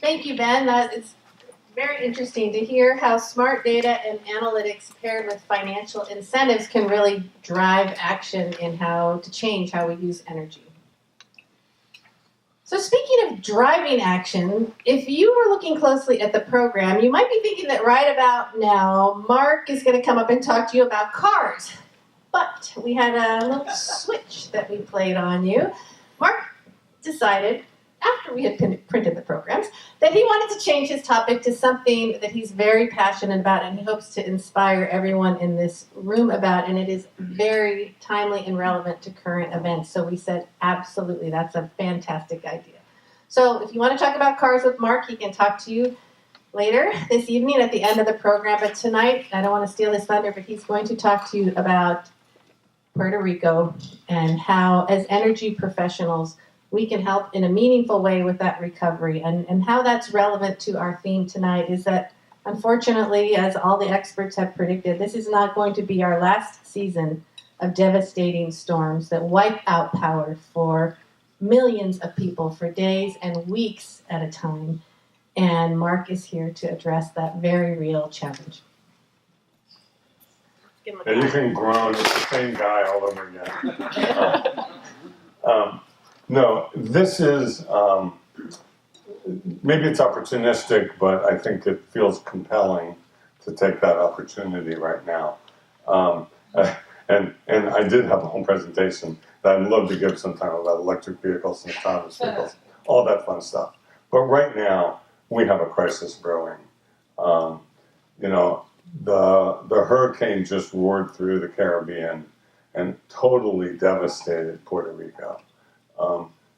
Thank you, Ben. It's very interesting to hear how smart data and analytics paired with financial incentives can really drive action in how to change how we use energy. So speaking of driving action, if you were looking closely at the program, you might be thinking that right about now, Mark is going to come up and talk to you about cars. But we had a little switch that we played on you. Mark decided, after we had printed the programs, that he wanted to change his topic to something that he's very passionate about and he hopes to inspire everyone in this room about, and it is very timely and relevant to current events. So we said, absolutely, that's a fantastic idea. So if you want to talk about cars with Mark, he can talk to you later this evening at the end of the program. But tonight, I don't want to steal his thunder, but he's going to talk to you about Puerto Rico and how, as energy professionals, we can help in a meaningful way with that recovery. And how that's relevant to our theme tonight is that, unfortunately, as all the experts have predicted, this is not going to be our last season of devastating storms that wipe out power for millions of people for days and weeks at a time. And Mark is here to address that very real challenge. Yeah, you can groan. It's the same guy all over again. No, this is, maybe it's opportunistic, but I think it feels compelling to take that opportunity right now. And I did have a home presentation that I'd love to give sometime about electric vehicles and autonomous vehicles, all that fun stuff. But right now, we have a crisis brewing. The hurricane just roared through the Caribbean and totally devastated Puerto Rico.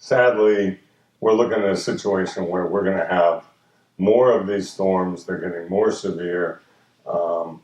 Sadly, we're looking at a situation where we're going to have more of these storms. They're getting more severe. No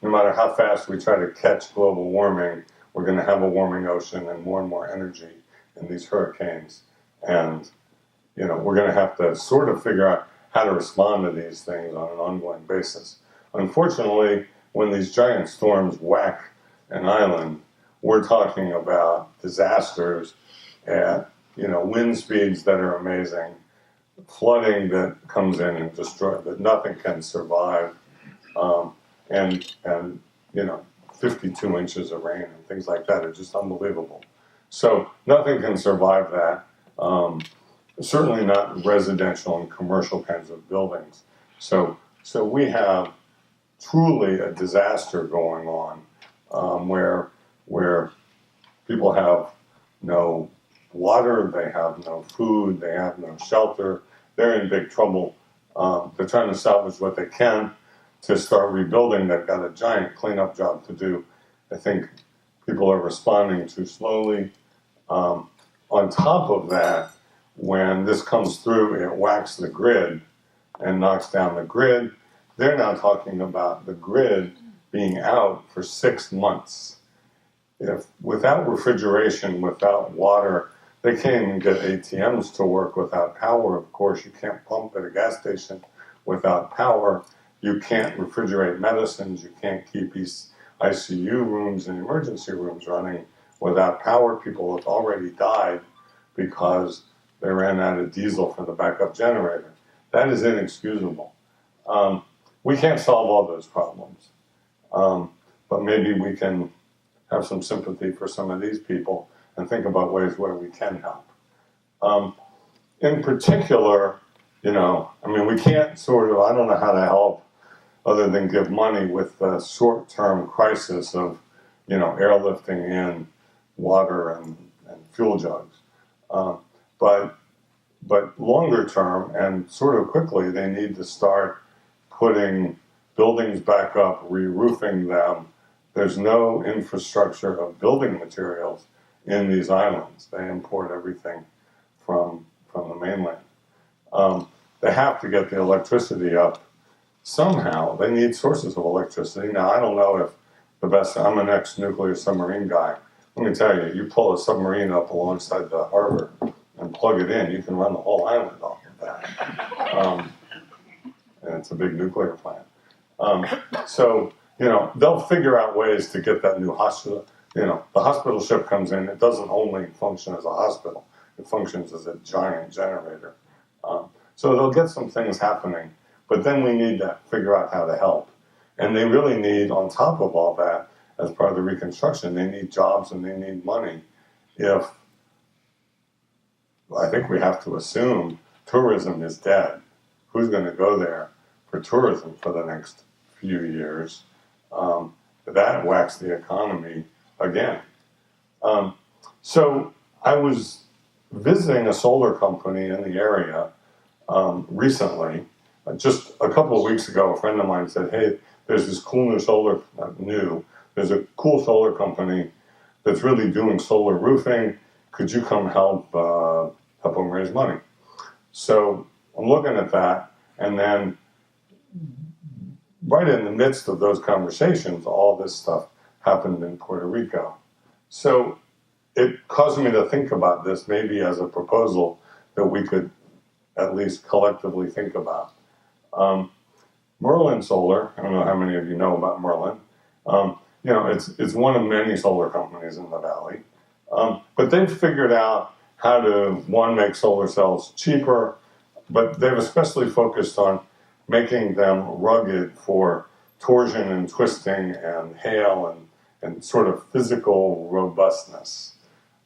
matter how fast we try to catch global warming, we're going to have a warming ocean and more energy in these hurricanes. And, we're going to have to sort of figure out how to respond to these things on an ongoing basis. Unfortunately, when these giant storms whack an island, we're talking about disasters at wind speeds that are amazing, flooding that comes in and destroys, that nothing can survive, and 52 inches of rain and things like that are just unbelievable. So nothing can survive that. Certainly not residential and commercial kinds of buildings. So we have truly a disaster going on, where people have no water, they have no food, they have no shelter. They're in big trouble. They're trying to salvage what they can to start rebuilding. They've got a giant cleanup job to do. I think people are responding too slowly. On top of that, when this comes through, it whacks the grid and knocks down the grid. They're now talking about the grid being out for 6 months. If without refrigeration, without water, they can't even get ATMs to work without power. Of course, you can't pump at a gas station without power. You can't refrigerate medicines. You can't keep ICU rooms and emergency rooms running without power. People have already died because they ran out of diesel for the backup generator. That is inexcusable. We can't solve all those problems, but maybe we can have some sympathy for some of these people and think about ways where we can help. In particular, we can't I don't know how to help other than give money with the short-term crisis of, airlifting in water and fuel jugs. But longer term and sort of quickly, they need to start putting buildings back up, re-roofing them. There's no infrastructure of building materials in these islands. They import everything from the mainland. They have to get the electricity up somehow. They need sources of electricity. Now, I don't know if I'm an ex-nuclear submarine guy. Let me tell you, you pull a submarine up alongside the harbor and plug it in, you can run the whole island off of that. And it's a big nuclear plant. They'll figure out ways to get that new hospital. The hospital ship comes in, it doesn't only function as a hospital, it functions as a giant generator. So they'll get some things happening, but then we need to figure out how to help. And they really need, on top of all that, as part of the reconstruction, they need jobs and they need money. If, I think we have to assume tourism is dead. Who's going to go there for tourism for the next few years? That whacks the economy again. So I was visiting a solar company in the area recently. Just a couple of weeks ago, a friend of mine said, hey, there's this cool there's a cool solar company that's really doing solar roofing. Could you come help them raise money? So I'm looking at that, and then right in the midst of those conversations, all this stuff happened in Puerto Rico. So it caused me to think about this maybe as a proposal that we could at least collectively think about. Merlin Solar, I don't know how many of you know about Merlin. It's one of many solar companies in the valley. But they've figured out how to, one, make solar cells cheaper, but they've especially focused on making them rugged for torsion and twisting and hail and sort of physical robustness.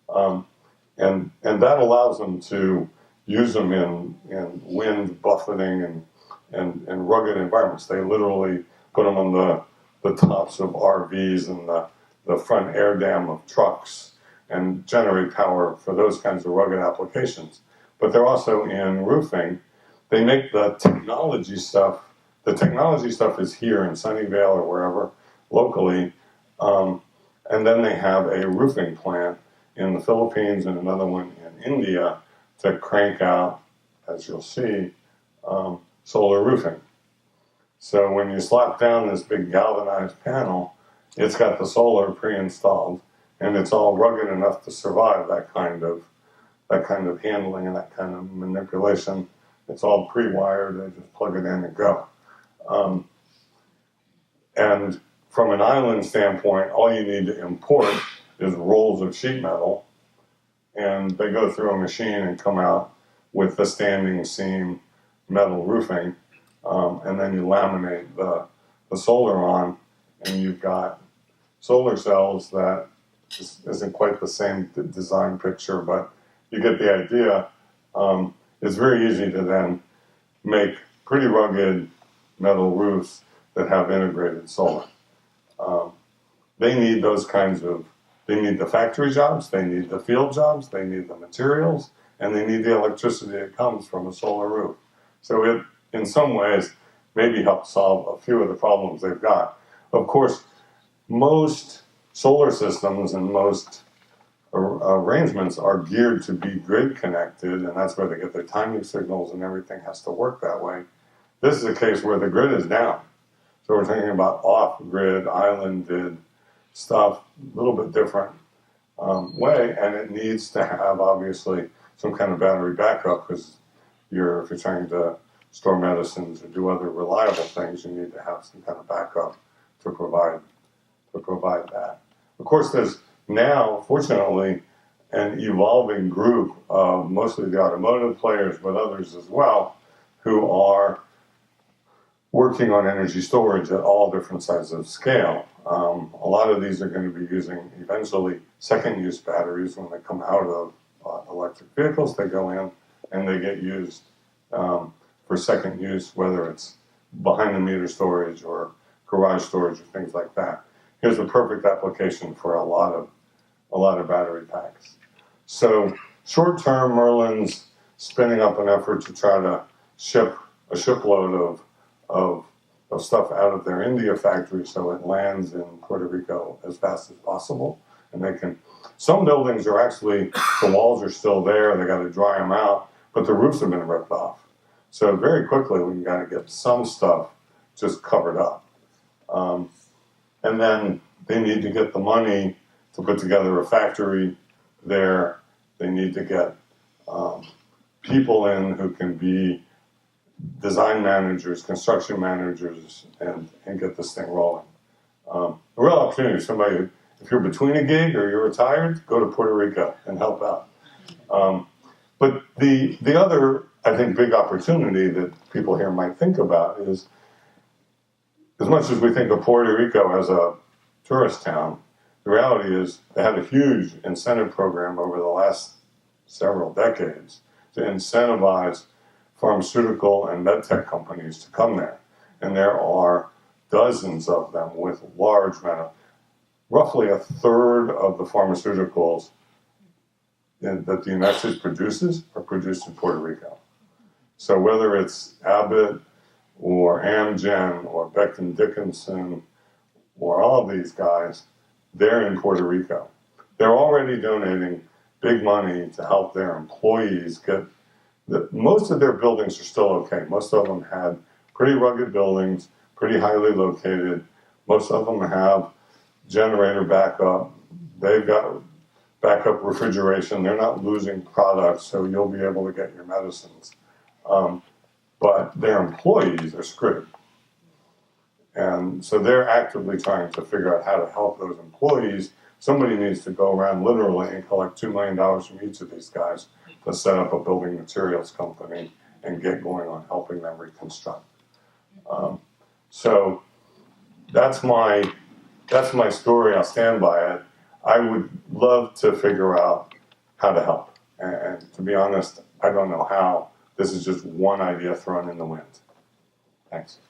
And that allows them to use them in wind buffeting and rugged environments. They literally put them on the tops of RVs and the front air dam of trucks and generate power for those kinds of rugged applications. But they're also in roofing. They make the technology stuff. The technology stuff is here in Sunnyvale or wherever, locally. And then they have a roofing plant in the Philippines and another one in India to crank out, as you'll see, solar roofing. So when you slap down this big galvanized panel, it's got the solar pre-installed, and it's all rugged enough to survive that kind of handling and that kind of manipulation. It's all pre-wired. They just plug it in and go. And from an island standpoint, all you need to import is rolls of sheet metal, and they go through a machine and come out with the standing seam metal roofing, and then you laminate the solar on, and you've got solar cells that isn't quite the same design picture, but you get the idea. It's very easy to then make pretty rugged metal roofs that have integrated solar. They need they need the factory jobs, they need the field jobs, they need the materials, and they need the electricity that comes from a solar roof. So it, in some ways, maybe helps solve a few of the problems they've got. Of course, most solar systems and most arrangements are geared to be grid connected, and that's where they get their timing signals and everything has to work that way. This is a case where the grid is down. So we're thinking about off-grid, islanded stuff, a little bit different way, and it needs to have, obviously, some kind of battery backup, because if you're trying to store medicines or do other reliable things, you need to have some kind of backup to provide that. Of course, there's now, fortunately, an evolving group of mostly the automotive players, but others as well, who are working on energy storage at all different sizes of scale. A lot of these are going to be using eventually second-use batteries when they come out of electric vehicles. They go in and they get used for second use, whether it's behind-the-meter storage or garage storage or things like that. Here's a perfect application for a lot of battery packs. So short-term, Merlin's spinning up an effort to try to ship a shipload of stuff out of their India factory so it lands in Puerto Rico as fast as possible. And they can, some buildings are actually, the walls are still there, they got to dry them out, but the roofs have been ripped off. So very quickly we got to get some stuff just covered up. And then they need to get the money to put together a factory there. They need to get people in who can be design managers, construction managers, and get this thing rolling. A real opportunity. Somebody, if you're between a gig or you're retired, go to Puerto Rico and help out. But the other I think, big opportunity that people here might think about is, as much as we think of Puerto Rico as a tourist town, the reality is they had a huge incentive program over the last several decades to incentivize pharmaceutical and medtech companies to come there. And there are dozens of them with large roughly a third of the pharmaceuticals that the United States produces are produced in Puerto Rico. So whether it's Abbott or Amgen or Becton Dickinson or all of these guys, they're in Puerto Rico. They're already donating big money to help their employees get most of their buildings are still okay. Most of them had pretty rugged buildings, pretty highly located. Most of them have generator backup. They've got backup refrigeration. They're not losing products, so you'll be able to get your medicines. But their employees are screwed. And so they're actively trying to figure out how to help those employees. Somebody needs to go around literally and collect $2 million from each of these guys to set up a building materials company and get going on helping them reconstruct. So that's my story. I'll stand by it. I would love to figure out how to help. And to be honest, I don't know how. This is just one idea thrown in the wind. Thanks.